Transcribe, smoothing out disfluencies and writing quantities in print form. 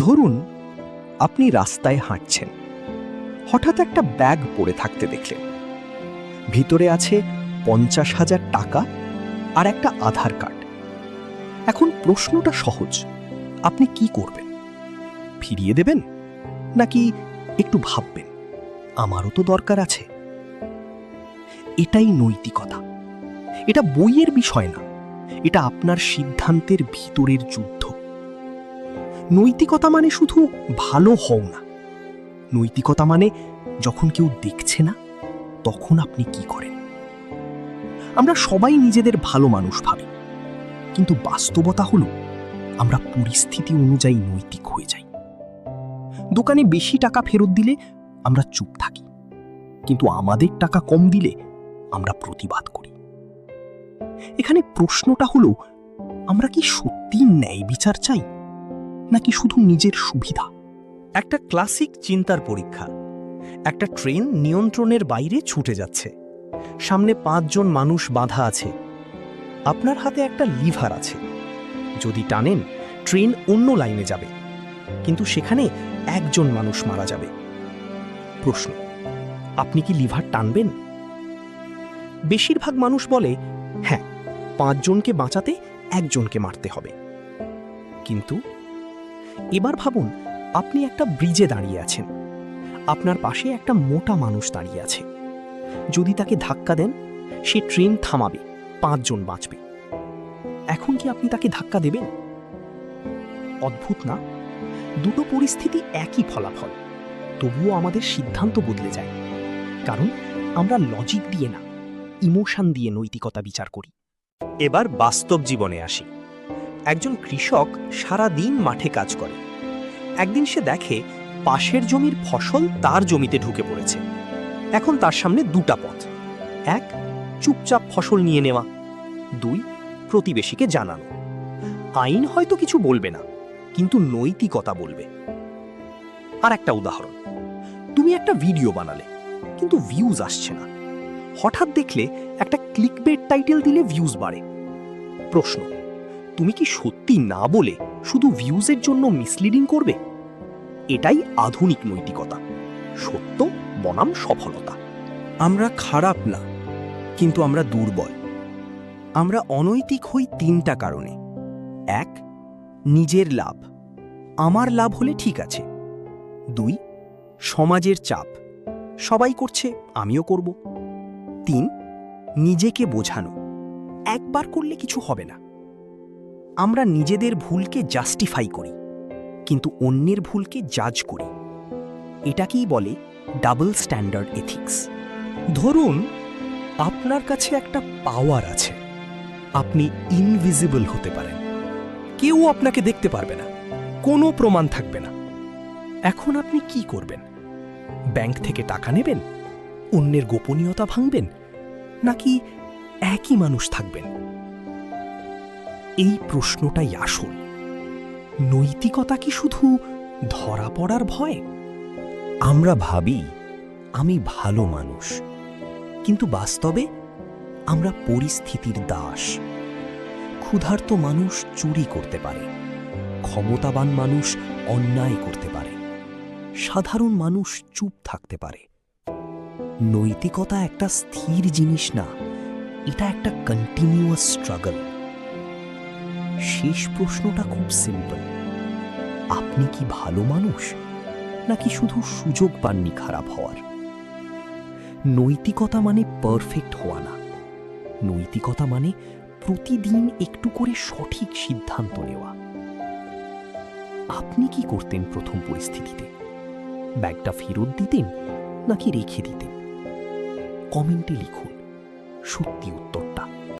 ধরুন আপনি রাস্তায় হাঁটছেন, হঠাৎ একটা ব্যাগ পড়ে থাকতে দেখলেন। ভিতরে আছে 50,000 টাকা আর একটা আধার কার্ড। এখন প্রশ্নটা সহজ, আপনি কি করবেন? ফিরিয়ে দেবেন নাকি একটু ভাববেন আমারও তো দরকার আছে? এটাই নৈতিকতা। এটা বইয়ের বিষয় না, এটা আপনার সিদ্ধান্তের ভিতরের যুদ্ধ। নৈতিকতা মানে শুধু ভালো হও না, নৈতিকতা মানে যখন কেউ দেখছে না তখন আপনি কি করেন। আমরা সবাই নিজেদের ভালো মানুষ ভাবি, কিন্তু বাস্তবতা হলো আমরা পরিস্থিতি অনুযায়ী নৈতিক হয়ে যাই। দোকানে বেশি টাকা ফেরত দিলে আমরা চুপ থাকি, কিন্তু আমাদের টাকা কম দিলে আমরা প্রতিবাদ করি। এখানে প্রশ্নটা হলো, আমরা কি সত্যি ন্যায় বিচার চাই নাকি শুধু নিজের সুবিধা? একটা ক্লাসিক চিন্তার পরীক্ষা। একটা ট্রেন নিয়ন্ত্রণের বাইরে ছুটে যাচ্ছে, সামনে 5 জন মানুষ বাঁধা আছে। আপনার হাতে একটা লিভার আছে, যদি টানেন ট্রেন অন্য লাইনে যাবে, কিন্তু সেখানে 1 জন মানুষ মারা যাবে। প্রশ্ন, আপনি কি লিভার টানবেন? বেশিরভাগ মানুষ বলে হ্যাঁ, 5 জনকে বাঁচাতে 1 জনকে মারতে হবে। কিন্তু এবার ভাবুন, আপনি একটা ব্রিজে দাঁড়িয়ে আছেন, আপনার পাশে একটা মোটা মানুষ দাঁড়িয়ে আছে। যদি তাকে ধাক্কা দেন, সে ট্রেন থামাবে, 5 জন বাঁচবে। এখন কি আপনি তাকে ধাক্কা দেবেন? অদ্ভুত না? দুটো পরিস্থিতি একই ফলাফল, তবুও আমাদের সিদ্ধান্ত বদলে যায়। কারণ আমরা লজিক দিয়ে না, ইমোশন দিয়ে নৈতিকতা বিচার করি। এবার বাস্তব জীবনে আসি। একজন কৃষক সারা দিন মাঠে কাজ করে। একদিন সে দেখে পাশের জমির ফসল তার জমিতে ঢুকে পড়েছে। এখন তার সামনে 2টা পথ। 1, চুপচাপ ফসল নিয়ে নেওয়া। 2, প্রতিবেশীকে জানানো। আইন হয়তো কিছু বলবে না, কিন্তু নৈতিকতা বলবে। আর একটা উদাহরণ, তুমি একটা ভিডিও বানালে, কিন্তু ভিউজ আসছে না। হঠাৎ দেখলে একটা ক্লিকবেট টাইটেল দিলে ভিউজ বাড়ে। প্রশ্ন, তুমি কি সত্যি না বলে শুধু ভিউজের জন্য মিসলিডিং করবে? এটাই আধুনিক নৈতিকতা, সত্য বনাম সফলতা। আমরা খারাপ না, কিন্তু আমরা দুর্বল। আমরা অনৈতিক হই 3টা কারণে। 1, নিজের লাভ, আমার লাভ হলে ঠিক আছে। 2, সমাজের চাপ, সবাই করছে আমিও করব। 3, নিজেকে বোঝানো, একবার করলে কিছু হবে না। আমরা নিজেদের ভুলকে জাস্টিফাই করি, কিন্তু অন্যের ভুলকে জাজ করি। এটাকেই বলে ডাবল স্ট্যান্ডার্ড এথিক্স। ধরুন আপনার কাছে একটা পাওয়ার আছে, আপনি ইনভিজিবল হতে পারেন, কেউ আপনাকে দেখতে পারবে না, কোনো প্রমাণ থাকবে না। এখন আপনি কি করবেন? ব্যাংক থেকে টাকা নেবেন, অন্যের গোপনীয়তা ভাঙবেন, নাকি একই মানুষ থাকবেন? এই প্রশ্নটাই আসল। নৈতিকতা কি শুধু ধরা পড়ার ভয়? আমরা ভাবি আমি ভালো মানুষ, কিন্তু বাস্তবে আমরা পরিস্থিতির দাস। ক্ষুধার্ত মানুষ চুরি করতে পারে, ক্ষমতাবান মানুষ অন্যায় করতে পারে, সাধারণ মানুষ চুপ থাকতে পারে। নৈতিকতা একটা স্থির জিনিস না, এটা একটা কন্টিনিউয়াস স্ট্রাগল। শেষ প্রশ্নটা খুব সিম্পল, আপনি কি ভালো মানুষ নাকি শুধু সুযোগ পাননি খারাপ হওয়ার? নৈতিকতা মানে পারফেক্ট হওয়া না, নৈতিকতা মানে প্রতিদিন একটু করে সঠিক সিদ্ধান্ত নেওয়া। আপনি কি করতেন প্রথম পরিস্থিতিতে? ব্যাগটা ফেরত দিতেন নাকি রেখে দিতেন? কমেন্টে লিখুন সত্যি উত্তর।